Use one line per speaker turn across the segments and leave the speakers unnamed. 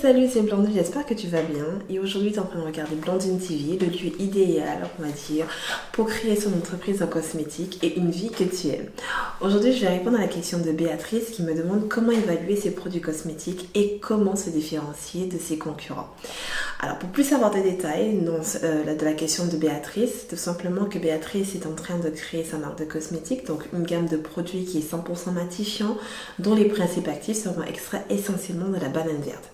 Salut, c'est Blandine, j'espère que tu vas bien. Et aujourd'hui, tu es en train de regarder Blandine TV, le lieu idéal, on va dire, pour créer son entreprise en cosmétique et une vie que tu aimes. Aujourd'hui, je vais répondre à la question de Béatrice qui me demande comment évaluer ses produits cosmétiques et comment se différencier de ses concurrents. Alors, pour plus avoir des détails de la question de Béatrice, tout simplement que Béatrice est en train de créer sa marque de cosmétiques, donc une gamme de produits qui est 100% matifiant, dont les principes actifs seront extraits essentiellement de la banane verte.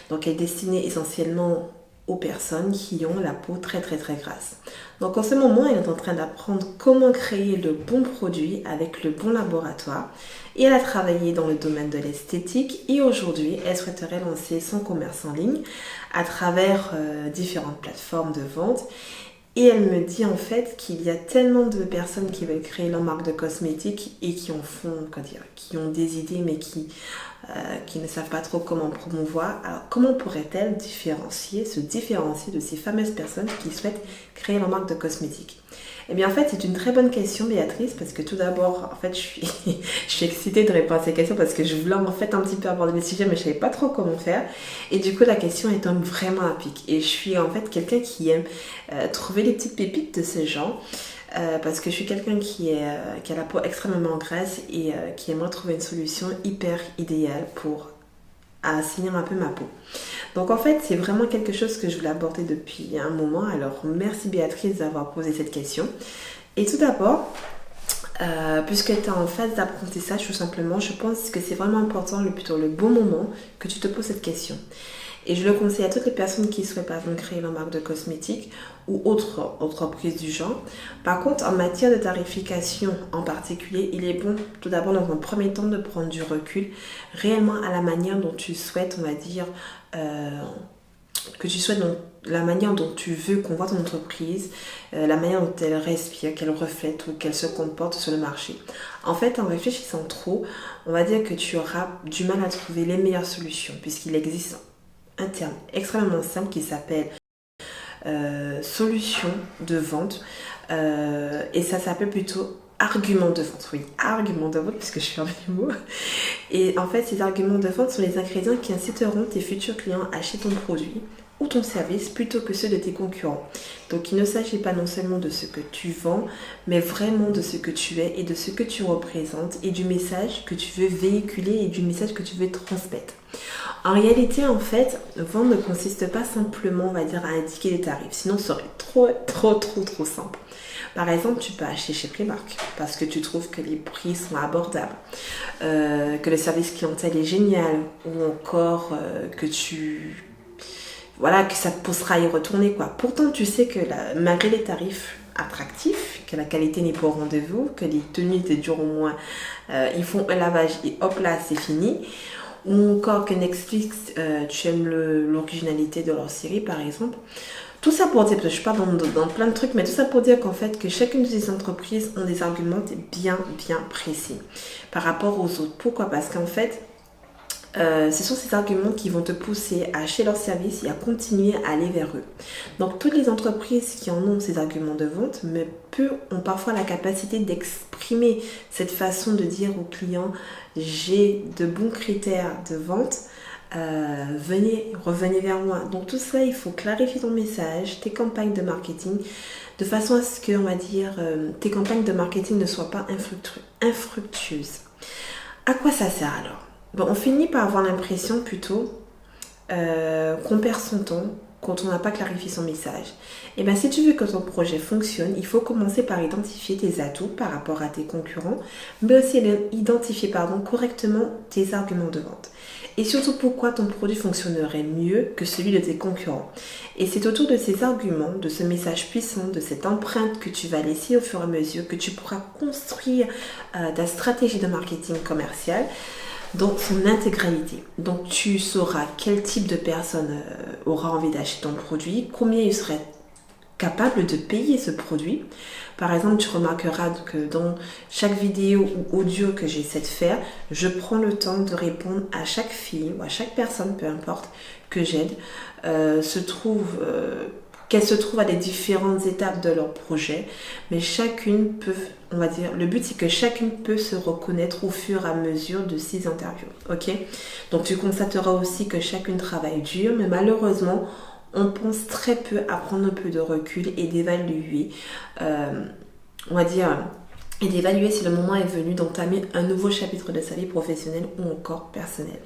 Donc, elle est destinée essentiellement aux personnes qui ont la peau très grasse. Donc, en ce moment, elle est en train d'apprendre comment créer le bon produit avec le bon laboratoire. Et elle a travaillé dans le domaine de l'esthétique et aujourd'hui, elle souhaiterait lancer son commerce en ligne à travers différentes plateformes de vente. Et elle me dit en fait qu'il y a tellement de personnes qui veulent créer leur marque de cosmétiques et qui en font, qui ont des idées mais qui ne savent pas trop comment promouvoir. Alors comment pourrait-elle se différencier de ces fameuses personnes qui souhaitent créer leur marque de cosmétiques? Eh bien en fait c'est une très bonne question Béatrice, parce que tout d'abord en fait je suis excitée de répondre à ces questions parce que je voulais en fait un petit peu aborder le sujet mais je savais pas trop comment faire, et du coup la question est vraiment à pic et je suis en fait quelqu'un qui aime trouver les petites pépites de ce genre. Parce que je suis quelqu'un qui a la peau extrêmement grasse et qui aimerait trouver une solution hyper idéale pour assainir un peu ma peau. Donc en fait c'est vraiment quelque chose que je voulais aborder depuis un moment. Alors merci Béatrice d'avoir posé cette question. Et tout d'abord, puisque tu es en phase d'apprentissage tout simplement, je pense que c'est vraiment important, plutôt le bon moment que tu te poses cette question. Et je le conseille à toutes les personnes qui souhaitent par exemple créer leur marque de cosmétiques ou autre entreprise du genre. Par contre, en matière de tarification en particulier, il est bon tout d'abord dans un premier temps de prendre du recul réellement à la manière dont tu souhaites, on va dire, la manière dont tu veux qu'on voit ton entreprise, la manière dont elle respire, qu'elle reflète ou qu'elle se comporte sur le marché. En fait, en réfléchissant trop, on va dire que tu auras du mal à trouver les meilleures solutions puisqu'il existe un terme extrêmement simple qui s'appelle solution de vente et ça s'appelle plutôt argument de vente. Oui, argument de vente puisque je suis un mot. Et en fait, ces arguments de vente sont les ingrédients qui inciteront tes futurs clients à acheter ton produit ou ton service plutôt que ceux de tes concurrents. Donc il ne s'agit pas non seulement de ce que tu vends, mais vraiment de ce que tu es et de ce que tu représentes et du message que tu veux véhiculer et du message que tu veux transmettre. En réalité, en fait, vendre ne consiste pas simplement, on va dire, à indiquer des tarifs. Sinon, ce serait trop simple. Par exemple, tu peux acheter chez Primark parce que tu trouves que les prix sont abordables, que le service clientèle est génial, ou encore que ça te poussera à y retourner, quoi. Pourtant, tu sais que malgré les tarifs attractifs, que la qualité n'est pas au rendez-vous, que les tenues te durent au moins, ils font un lavage et hop là, c'est fini. Ou encore que Netflix, tu aimes l'originalité de leur série par exemple. Tout ça pour dire, parce que je parle dans plein de trucs, mais tout ça pour dire qu'en fait que chacune de ces entreprises ont des arguments bien précis par rapport aux autres. Pourquoi? Parce qu'en fait ce sont ces arguments qui vont te pousser à acheter leurs services et à continuer à aller vers eux. Donc toutes les entreprises qui en ont ces arguments de vente, mais peu ont parfois la capacité d'exprimer cette façon de dire aux clients: j'ai de bons critères de vente, revenez vers moi. Donc tout ça, il faut clarifier ton message, tes campagnes de marketing, de façon à ce que, on va dire, tes campagnes de marketing ne soient pas infructueuses. À quoi ça sert alors? Bon, on finit par avoir l'impression plutôt qu'on perd son temps quand on n'a pas clarifié son message. Et bien si tu veux que ton projet fonctionne, il faut commencer par identifier tes atouts par rapport à tes concurrents, mais aussi identifier correctement tes arguments de vente. Et surtout pourquoi ton produit fonctionnerait mieux que celui de tes concurrents. Et c'est autour de ces arguments, de ce message puissant, de cette empreinte que tu vas laisser au fur et à mesure que tu pourras construire ta stratégie de marketing commercial dans son intégralité. Donc tu sauras quel type de personne aura envie d'acheter ton produit, combien il serait capable de payer ce produit. Par exemple, tu remarqueras que dans chaque vidéo ou audio que j'essaie de faire, je prends le temps de répondre à chaque fille ou à chaque personne, peu importe, que j'aide, qu'elles se trouvent à des différentes étapes de leur projet, mais chacune peut, on va dire, le but c'est que chacune peut se reconnaître au fur et à mesure de ces interviews, ok? Donc tu constateras aussi que chacune travaille dur, mais malheureusement, on pense très peu à prendre un peu de recul et d'évaluer, on va dire, et d'évaluer si le moment est venu d'entamer un nouveau chapitre de sa vie professionnelle ou encore personnelle.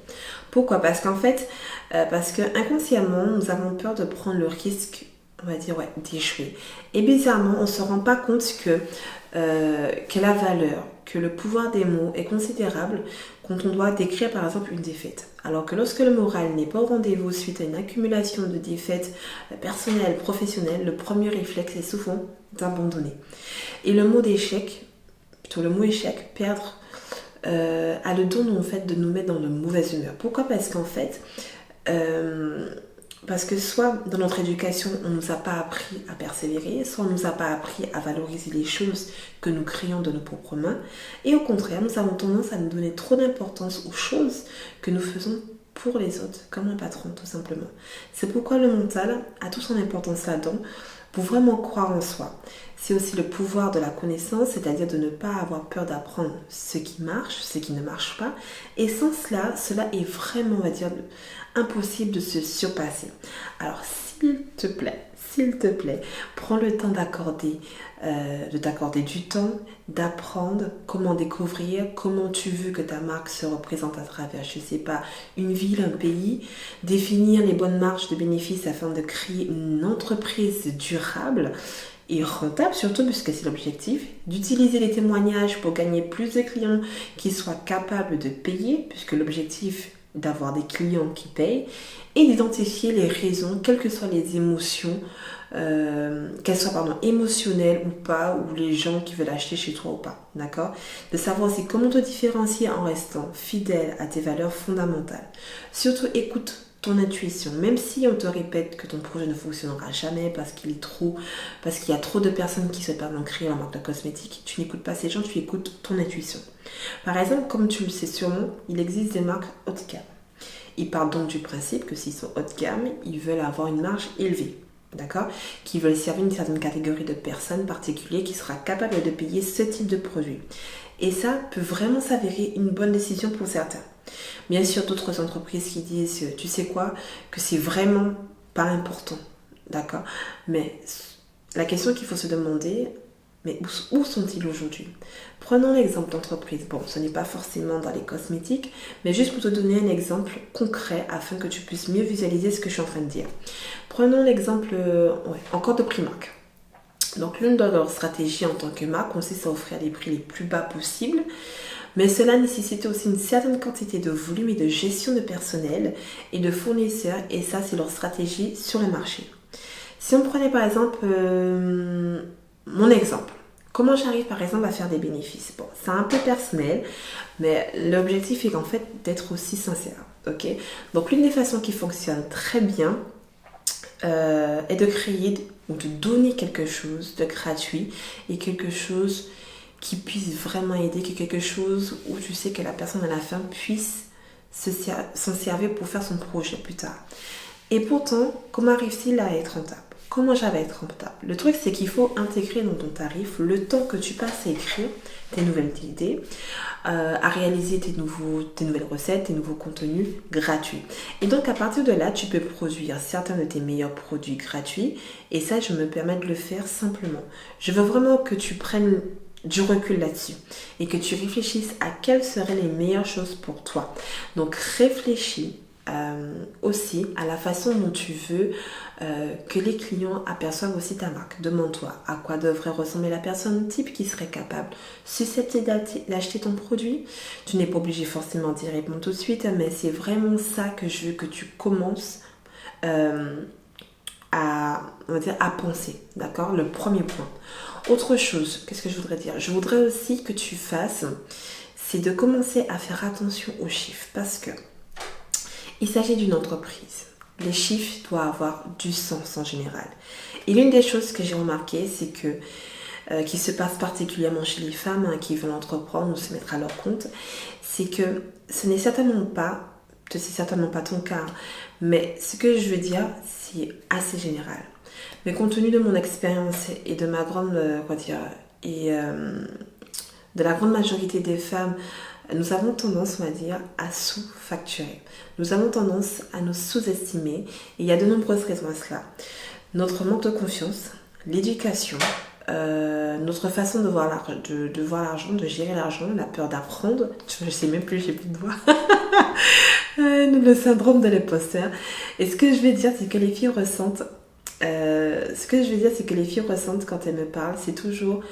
Pourquoi? Parce qu'en fait, parce que inconsciemment, nous avons peur de prendre le risque, on va dire, ouais, d'échouer. Et bizarrement, on ne se rend pas compte que la valeur, que le pouvoir des mots est considérable quand on doit décrire par exemple une défaite. Alors que lorsque le moral n'est pas au rendez-vous suite à une accumulation de défaites personnelles, professionnelles, le premier réflexe est souvent d'abandonner. Et le mot d'échec, plutôt le mot échec, perdre, a le don en fait de nous mettre dans de mauvaises humeurs. Pourquoi? Parce qu'en fait, parce que soit dans notre éducation, on ne nous a pas appris à persévérer, soit on ne nous a pas appris à valoriser les choses que nous créons de nos propres mains. Et au contraire, nous avons tendance à nous donner trop d'importance aux choses que nous faisons pour les autres, comme un patron tout simplement. C'est pourquoi le mental a toute son importance là-dedans, pour vraiment croire en soi. C'est aussi le pouvoir de la connaissance, c'est-à-dire de ne pas avoir peur d'apprendre ce qui marche, ce qui ne marche pas. Et sans cela, cela est vraiment, on va dire, impossible de se surpasser. Alors, s'il te plaît, prends le temps de t'accorder du temps, d'apprendre comment découvrir, comment tu veux que ta marque se représente à travers, je sais pas, une ville, un pays, définir les bonnes marges de bénéfices afin de créer une entreprise durable et rentable surtout puisque c'est l'objectif, d'utiliser les témoignages pour gagner plus de clients qui soient capables de payer puisque l'objectif d'avoir des clients qui payent et d'identifier les raisons, quelles que soient les émotions, qu'elles soient émotionnelles ou pas, ou les gens qui veulent acheter chez toi ou pas, d'accord? De savoir aussi comment te différencier en restant fidèle à tes valeurs fondamentales. Surtout écoute ton intuition, même si on te répète que ton projet ne fonctionnera jamais parce qu'il y a trop de personnes qui souhaitent créer la marque de cosmétiques, tu n'écoutes pas ces gens, tu écoutes ton intuition. Par exemple, comme tu le sais sûrement, il existe des marques haut de gamme. Ils partent donc du principe que s'ils sont haut de gamme, ils veulent avoir une marge élevée, d'accord? Qui veulent servir une certaine catégorie de personnes particulières qui sera capable de payer ce type de produit. Et ça peut vraiment s'avérer une bonne décision pour certains. Bien sûr, d'autres entreprises qui disent, tu sais quoi, que c'est vraiment pas important, d'accord? Mais la question qu'il faut se demander, mais où sont-ils aujourd'hui? Prenons l'exemple d'entreprise. Bon, ce n'est pas forcément dans les cosmétiques, mais juste pour te donner un exemple concret afin que tu puisses mieux visualiser ce que je suis en train de dire. Prenons l'exemple encore de Primark. Donc, l'une de leurs stratégies en tant que marque consiste à offrir les prix les plus bas possibles, mais cela nécessite aussi une certaine quantité de volume et de gestion de personnel et de fournisseurs, et ça, c'est leur stratégie sur le marché. Si on prenait par exemple mon exemple, comment j'arrive par exemple à faire des bénéfices? Bon, c'est un peu personnel, mais l'objectif est en fait d'être aussi sincère, ok? Donc, l'une des façons qui fonctionne très bien est de créer ou de donner quelque chose de gratuit et quelque chose qui puisse vraiment aider, quelque chose où tu sais que la personne à la fin puisse s'en servir pour faire son projet plus tard. Et pourtant, comment arrive-t-il à être rentable? Comment j'avais à être rentable? Le truc, c'est qu'il faut intégrer dans ton tarif le temps que tu passes à écrire tes nouvelles idées, à réaliser tes nouvelles recettes, tes nouveaux contenus gratuits. Et donc, à partir de là, tu peux produire certains de tes meilleurs produits gratuits. Et ça, je me permets de le faire simplement. Je veux vraiment que tu prennes du recul là-dessus et que tu réfléchisses à quelles seraient les meilleures choses pour toi. Donc, réfléchis aussi à la façon dont tu veux que les clients aperçoivent aussi ta marque. Demande-toi à quoi devrait ressembler la personne type qui serait capable, susceptible d'acheter ton produit. Tu n'es pas obligé forcément d'y répondre tout de suite, mais c'est vraiment ça que je veux que tu commences à penser, d'accord? Le premier point. Autre chose, qu'est-ce que je voudrais dire? Je voudrais aussi que tu fasses, c'est de commencer à faire attention aux chiffres parce que il s'agit d'une entreprise. Les chiffres doivent avoir du sens en général. Et l'une des choses que j'ai remarqué, c'est que qui se passe particulièrement chez les femmes qui veulent entreprendre ou se mettre à leur compte, c'est que ce n'est certainement pas ton cas, mais ce que je veux dire, c'est assez général. Mais compte tenu de mon expérience et de ma grande, de la grande majorité des femmes, nous avons tendance, on va dire, à sous-facturer. Nous avons tendance à nous sous-estimer et il y a de nombreuses raisons à cela. Notre manque de confiance, l'éducation, notre façon de voir l'argent, de gérer l'argent, la peur d'apprendre, je sais même plus, j'ai plus de voix, le syndrome de l'imposteur. Et ce que je vais dire, c'est que les filles ressentent, quand elles me parlent, c'est toujours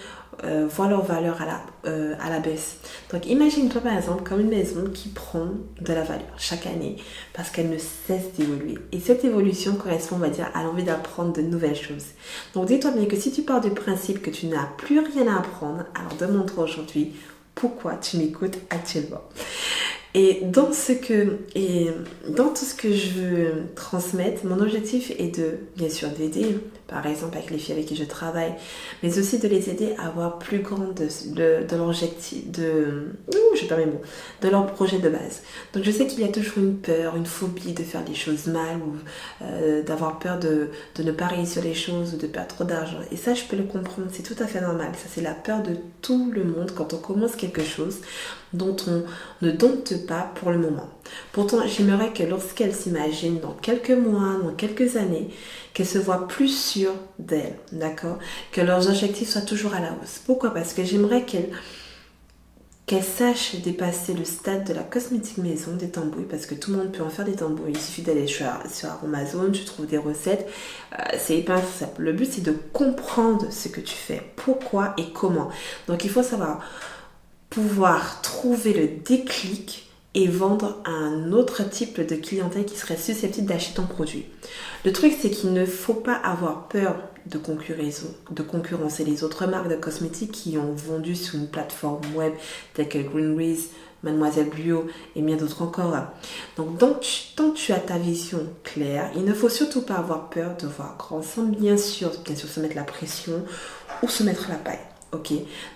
voir leur valeur à la baisse. Donc imagine-toi par exemple comme une maison qui prend de la valeur chaque année parce qu'elle ne cesse d'évoluer. Et cette évolution correspond, on va dire, à l'envie d'apprendre de nouvelles choses. Donc dis-toi bien que si tu pars du principe que tu n'as plus rien à apprendre, alors demande-toi aujourd'hui pourquoi tu m'écoutes actuellement. Et dans tout ce que je veux transmettre, mon objectif est bien sûr, d'aider, par exemple avec les filles avec qui je travaille, mais aussi de les aider à avoir plus grand de l'objectif, de leur projet de base. Donc je sais qu'il y a toujours une peur, une phobie de faire les choses mal ou d'avoir peur de ne pas réussir les choses ou de perdre trop d'argent. Et ça, je peux le comprendre, c'est tout à fait normal. Ça, c'est la peur de tout le monde quand on commence quelque chose dont on ne dompte pas pour le moment. Pourtant, j'aimerais que lorsqu'elles s'imaginent dans quelques mois, dans quelques années, qu'elles se voient plus sûres d'elles, d'accord? Que leurs objectifs soient toujours à la hausse. Pourquoi? Parce que j'aimerais qu'elles sachent dépasser le stade de la cosmétique maison, des tambouilles, parce que tout le monde peut en faire des tambouilles. Il suffit d'aller sur Amazon, tu trouves des recettes, c'est hyper simple. Le but, c'est de comprendre ce que tu fais, pourquoi et comment. Donc, il faut savoir pouvoir trouver le déclic et vendre à un autre type de clientèle qui serait susceptible d'acheter ton produit. Le truc, c'est qu'il ne faut pas avoir peur de concurrencer les autres marques de cosmétiques qui ont vendu sur une plateforme web telle que Greenwiz, Mademoiselle Bio et bien d'autres encore. Donc, tant que tu as ta vision claire, il ne faut surtout pas avoir peur de voir grand sans bien sûr se mettre la pression ou se mettre la paille. Ok?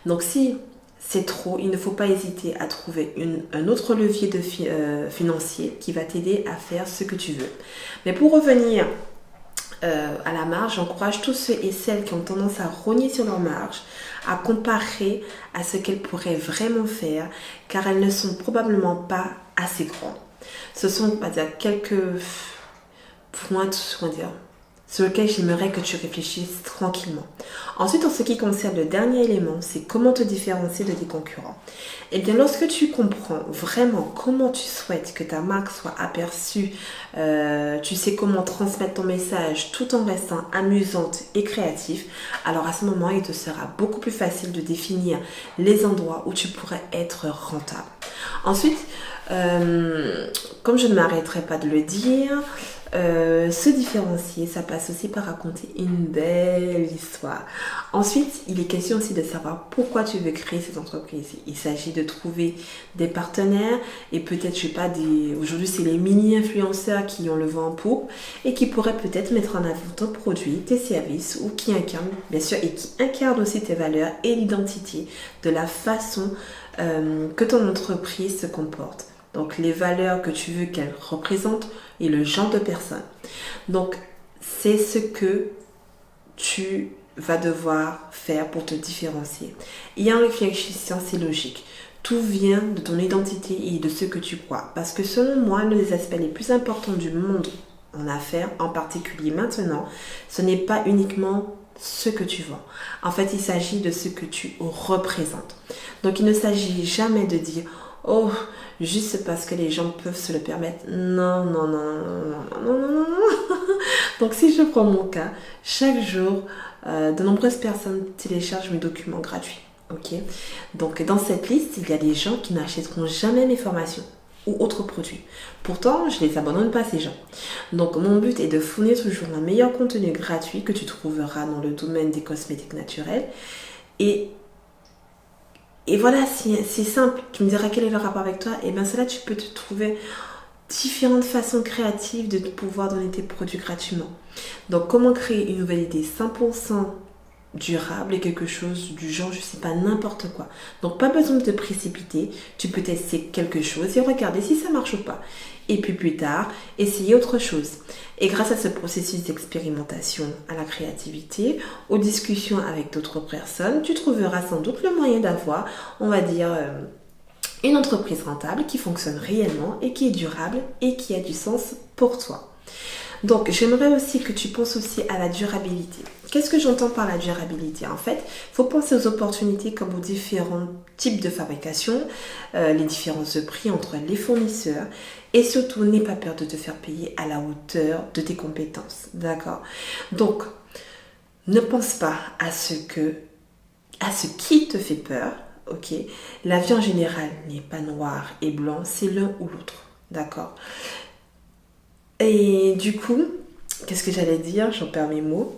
Donc, si c'est trop, il ne faut pas hésiter à trouver un autre levier financier qui va t'aider à faire ce que tu veux. Mais pour revenir à la marge, j'encourage tous ceux et celles qui ont tendance à rogner sur leur marge, à comparer à ce qu'elles pourraient vraiment faire, car elles ne sont probablement pas assez grandes. Ce sont, on va dire, quelques points, sur lequel j'aimerais que tu réfléchisses tranquillement. Ensuite, en ce qui concerne le dernier élément, c'est comment te différencier de tes concurrents. Eh bien, lorsque tu comprends vraiment comment tu souhaites que ta marque soit aperçue, tu sais comment transmettre ton message tout en restant amusante et créatif, alors à ce moment, il te sera beaucoup plus facile de définir les endroits où tu pourrais être rentable. Ensuite, comme je ne m'arrêterai pas de le dire, se différencier, ça passe aussi par raconter une belle histoire. Ensuite, il est question aussi de savoir pourquoi tu veux créer cette entreprise. Il s'agit de trouver des partenaires et peut-être, aujourd'hui c'est les mini-influenceurs qui ont le vent en poupe et qui pourraient peut-être mettre en avant ton produit, tes services ou qui incarnent, bien sûr, et qui incarnent aussi tes valeurs et l'identité de la façon que ton entreprise se comporte. Donc, les valeurs que tu veux qu'elle représente et le genre de personne. Donc, c'est ce que tu vas devoir faire pour te différencier. Et en réfléchissant, c'est logique. Tout vient de ton identité et de ce que tu crois. Parce que selon moi, l'un des aspects les plus importants du monde en affaires, en particulier maintenant, ce n'est pas uniquement ce que tu vends. En fait, il s'agit de ce que tu représentes. Donc, il ne s'agit jamais de dire « Oh, juste parce que les gens peuvent se le permettre. » Non. Donc, si je prends mon cas, chaque jour, de nombreuses personnes téléchargent mes documents gratuits. Ok. Donc, dans cette liste, il y a des gens qui n'achèteront jamais mes formations ou autres produits. Pourtant, je ne les abandonne pas, ces gens. Donc, mon but est de fournir toujours un meilleur contenu gratuit que tu trouveras dans le domaine des cosmétiques naturels. Et voilà, c'est simple. Tu me diras quel est le rapport avec toi. Et bien, cela, tu peux te trouver différentes façons créatives de pouvoir donner tes produits gratuitement. Donc, comment créer une nouvelle idée 100% durable et quelque chose du genre, je sais pas, n'importe quoi. Donc pas besoin de te précipiter, tu peux tester quelque chose et regarder si ça marche ou pas. Et puis plus tard, essayer autre chose. Et grâce à ce processus d'expérimentation, à la créativité, aux discussions avec d'autres personnes, tu trouveras sans doute le moyen d'avoir, on va dire, une entreprise rentable qui fonctionne réellement et qui est durable et qui a du sens pour toi. Donc, j'aimerais aussi que tu penses aussi à la durabilité. Qu'est-ce que j'entends par la durabilité? En fait, il faut penser aux opportunités comme aux différents types de fabrication, les différences de prix entre les fournisseurs et surtout, n'aie pas peur de te faire payer à la hauteur de tes compétences. D'accord? Donc, ne pense pas à ce qui te fait peur. Ok? La vie en général n'est pas noire et blanc, c'est l'un ou l'autre. D'accord? Et du coup, qu'est-ce que j'allais dire? J'en perds mes mots.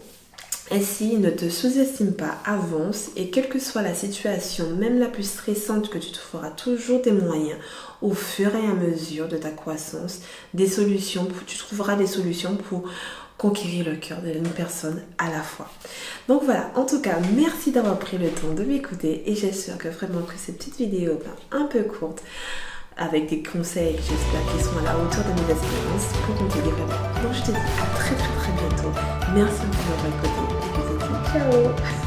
Ainsi, ne te sous-estime pas, avance et quelle que soit la situation, même la plus stressante, que tu trouveras toujours des moyens au fur et à mesure de ta croissance, tu trouveras des solutions pour conquérir le cœur d'une personne à la fois. Donc voilà, en tout cas, merci d'avoir pris le temps de m'écouter et j'espère que vraiment que cette petite vidéo un peu courte avec des conseils, j'espère qu'ils sont à la hauteur de mes expériences pour t'aider vraiment. Donc je te dis à très bientôt. Merci de m'avoir écouté et je te dis ciao.